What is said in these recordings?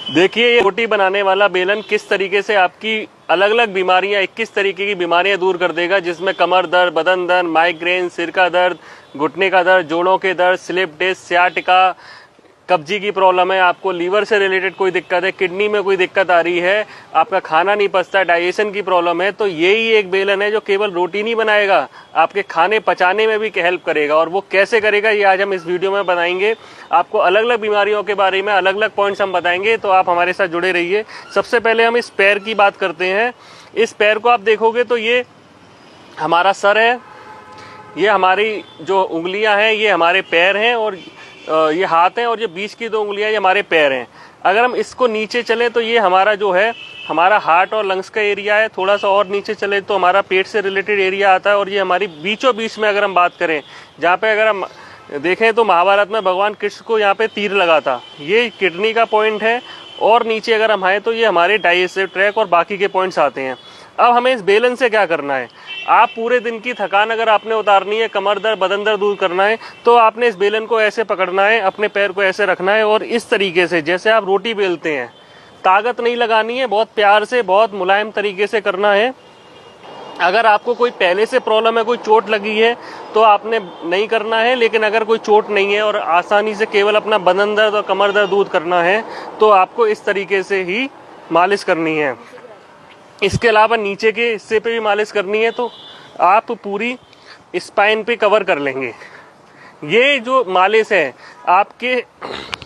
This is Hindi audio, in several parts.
देखिए ये रोटी बनाने वाला बेलन किस तरीके से आपकी अलग अलग बीमारियां 21 तरीके की बीमारियां दूर कर देगा, जिसमें कमर दर्द, बदन दर्द, माइग्रेन, सिर का दर्द, घुटने का दर्द, जोड़ों के दर्द, स्लिप डिस्क, सियाटिका, कब्जी की प्रॉब्लम है, आपको लीवर से रिलेटेड कोई दिक्कत है, किडनी में कोई दिक्कत आ रही है, आपका खाना नहीं पचता, डाइजेशन की प्रॉब्लम है, तो यही एक बेलन है जो केवल रोटी नहीं बनाएगा, आपके खाने पचाने में भी हेल्प करेगा। और वो कैसे करेगा ये आज हम इस वीडियो में बताएंगे। आपको अलग अलग बीमारियों के बारे में अलग अलग पॉइंट्स हम बताएंगे, तो आप हमारे साथ जुड़े रहिए। सबसे पहले हम इस पैर की बात करते हैं। इस पैर को आप देखोगे तो ये हमारा सर है, ये हमारी जो उंगलियां हैं ये हमारे पैर हैं, और ये हाथ है, और ये बीच की 2 उंगलियां ये हमारे पैर हैं। अगर हम इसको नीचे चले तो ये हमारा जो है हमारा हार्ट और लंग्स का एरिया है। थोड़ा सा और नीचे चले तो हमारा पेट से रिलेटेड एरिया आता है, और ये हमारी बीचों बीच में अगर हम बात करें, जहाँ पे अगर हम देखें तो महाभारत में भगवान कृष्ण को यहाँ पे तीर लगा था, ये किडनी का पॉइंट है। और नीचे अगर हम आए तो ये हमारे डाइजेस्टिव ट्रैक और बाकी के पॉइंट्स आते हैं। अब हमें इस बेलन से क्या करना है, आप पूरे दिन की थकान अगर आपने उतारनी है, कमर दर्द, बदन दर्द दूर करना है, तो आपने इस बेलन को ऐसे पकड़ना है, अपने पैर को ऐसे रखना है, और इस तरीके से जैसे आप रोटी बेलते हैं, ताकत नहीं लगानी है, बहुत प्यार से, बहुत मुलायम तरीके से करना है। अगर आपको कोई पहले से प्रॉब्लम है, कोई चोट लगी है, तो आपने नहीं करना है, लेकिन अगर कोई चोट नहीं है और आसानी से केवल अपना बदन दर्द और कमर दर्द दूर करना है, तो आपको इस तरीके से ही मालिश करनी है। इसके अलावा नीचे के हिस्से पे भी मालिश करनी है, तो आप पूरी स्पाइन पे कवर कर लेंगे। ये जो मालिश है आपके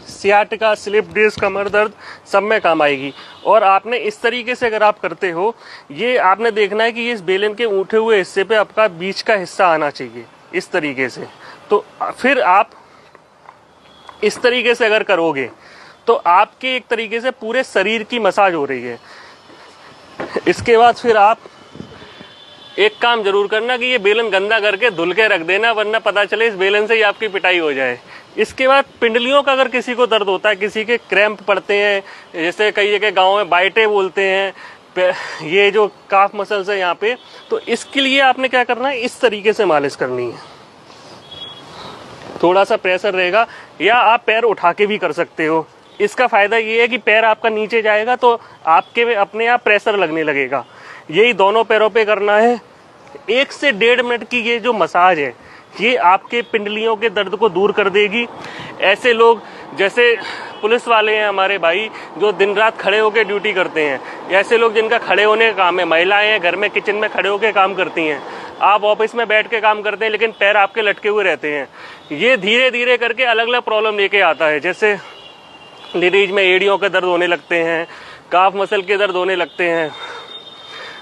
सियाटिका, स्लिप डिस्क, कमर दर्द सब में काम आएगी। और आपने इस तरीके से अगर आप करते हो, ये आपने देखना है कि ये इस बेलन के उठे हुए हिस्से पे आपका बीच का हिस्सा आना चाहिए, इस तरीके से। तो फिर आप इस तरीके से अगर करोगे तो आपके एक तरीके से पूरे शरीर की मसाज हो रही है। इसके बाद फिर आप एक काम जरूर करना कि ये बेलन गंदा करके धुल के रख देना, वरना पता चले इस बेलन से ही आपकी पिटाई हो जाए। इसके बाद पिंडलियों का अगर किसी को दर्द होता है, किसी के क्रैम्प पड़ते हैं, जैसे कई जगह गाँव में बाइटे बोलते हैं, ये जो काफ मसल्स है यहाँ पे, तो इसके लिए आपने क्या करना है, इस तरीके से मालिश करनी है। थोड़ा सा प्रेशर रहेगा, या आप पैर उठा के भी कर सकते हो। इसका फायदा ये है कि पैर आपका नीचे जाएगा तो आपके अपने आप प्रेशर लगने लगेगा। यही दोनों पैरों पे करना है। 1 से 1.5 मिनट की ये जो मसाज है, ये आपके पिंडलियों के दर्द को दूर कर देगी। ऐसे लोग जैसे पुलिस वाले हैं हमारे भाई, जो दिन रात खड़े होकर ड्यूटी करते हैं, ऐसे लोग जिनका खड़े होने का काम है, महिलाएं हैं घर में किचन में खड़े होकर काम करती हैं, आप ऑफिस में बैठ के काम करते हैं लेकिन पैर आपके लटके हुए रहते हैं, ये धीरे धीरे करके अलग अलग प्रॉब्लम लेके आता है। जैसे लेडीज में एड़ियों के दर्द होने लगते हैं, काफ मसल के दर्द होने लगते हैं,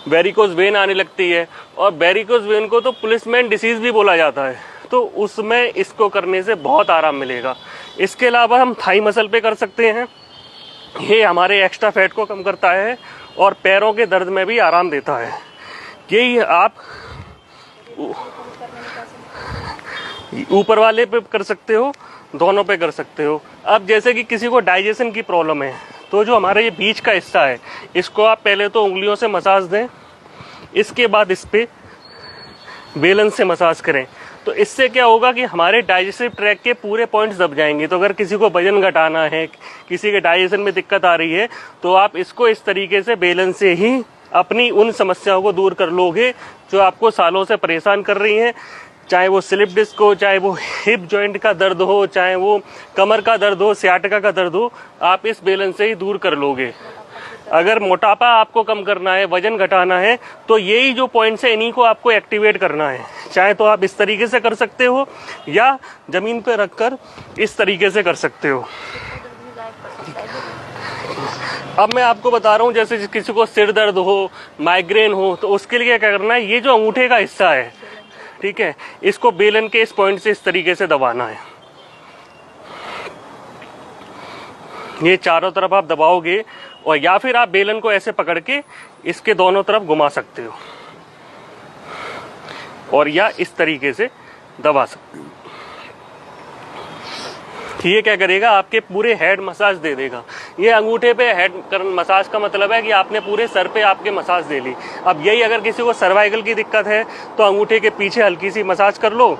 वेरिकोज वेन आने लगती है, और वेरिकोज वेन को तो पुलिसमैन डिसीज भी बोला जाता है, तो उसमें इसको करने से बहुत आराम मिलेगा। इसके अलावा हम थाई मसल पे कर सकते हैं, ये हमारे एक्स्ट्रा फैट को कम करता है और पैरों के दर्द में भी आराम देता है। यही आप ऊपर वाले पे कर सकते हो, दोनों पे कर सकते हो। अब जैसे कि किसी को डाइजेशन की प्रॉब्लम है, तो जो हमारा ये बीच का हिस्सा है, इसको आप पहले तो उंगलियों से मसाज दें, इसके बाद इस पे बेलन से मसाज करें। तो इससे क्या होगा कि हमारे डाइजेस्टिव ट्रैक के पूरे पॉइंट्स दब जाएंगे। तो अगर किसी को वजन घटाना है, किसी के डाइजेशन में दिक्कत आ रही है, तो आप इसको इस तरीके से बेलन से ही अपनी उन समस्याओं को दूर कर लोगे जो आपको सालों से परेशान कर रही हैं। चाहे वो स्लिप डिस्क हो, चाहे वो हिप जॉइंट का दर्द हो, चाहे वो कमर का दर्द हो, सियाटिका का दर्द हो, आप इस बेलन से ही दूर कर लोगे। अगर मोटापा आपको कम करना है, वजन घटाना है, तो यही जो पॉइंट्स है इन्हीं को आपको एक्टिवेट करना है। चाहे तो आप इस तरीके से कर सकते हो, या जमीन पे रखकर इस तरीके से कर सकते हो। अब मैं आपको बता रहा हूँ, जैसे किसी को सिर दर्द हो, माइग्रेन हो, तो उसके लिए क्या करना है, ये जो अंगूठे का हिस्सा है, ठीक है, इसको बेलन के इस पॉइंट से इस तरीके से दबाना है। ये चारों तरफ आप दबाओगे, और या फिर आप बेलन को ऐसे पकड़ के इसके दोनों तरफ घुमा सकते हो, और या इस तरीके से दबा सकते हो। ये क्या करेगा, आपके पूरे हेड मसाज दे देगा। ये अंगूठे पे हेड मसाज का मतलब है कि आपने पूरे सर पे आपके मसाज दे ली। अब यही अगर किसी को सर्वाइकल की दिक्कत है, तो अंगूठे के पीछे हल्की सी मसाज कर लो,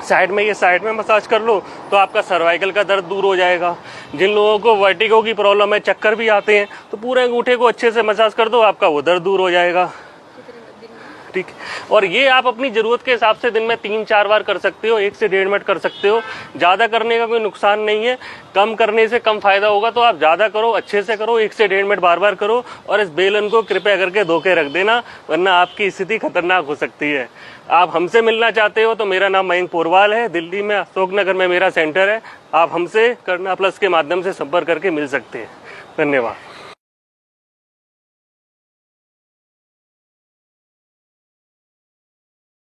साइड में मसाज कर लो तो आपका सर्वाइकल का दर्द दूर हो जाएगा। जिन लोगों को वर्टिगो की प्रॉब्लम है, चक्कर भी आते हैं, तो पूरे अंगूठे को अच्छे से मसाज कर दो, आपका वो दर्द दूर हो जाएगा। ठीक। और ये आप अपनी ज़रूरत के हिसाब से दिन में 3-4 बार कर सकते हो, 1 से 1.5 मिनट कर सकते हो। ज़्यादा करने का कोई नुकसान नहीं है, कम करने से कम फायदा होगा, तो आप ज़्यादा करो, अच्छे से करो, 1 से 1.5 मिनट बार बार करो। और इस बेलन को कृपया करके धो के रख देना, वरना आपकी स्थिति खतरनाक हो सकती है। आप हमसे मिलना चाहते हो तो मेरा नाम मयंक पोरवाल है, दिल्ली में अशोक नगर में मेरा सेंटर है। आप हमसे करना प्लस के माध्यम से संपर्क करके मिल सकते हैं। धन्यवाद।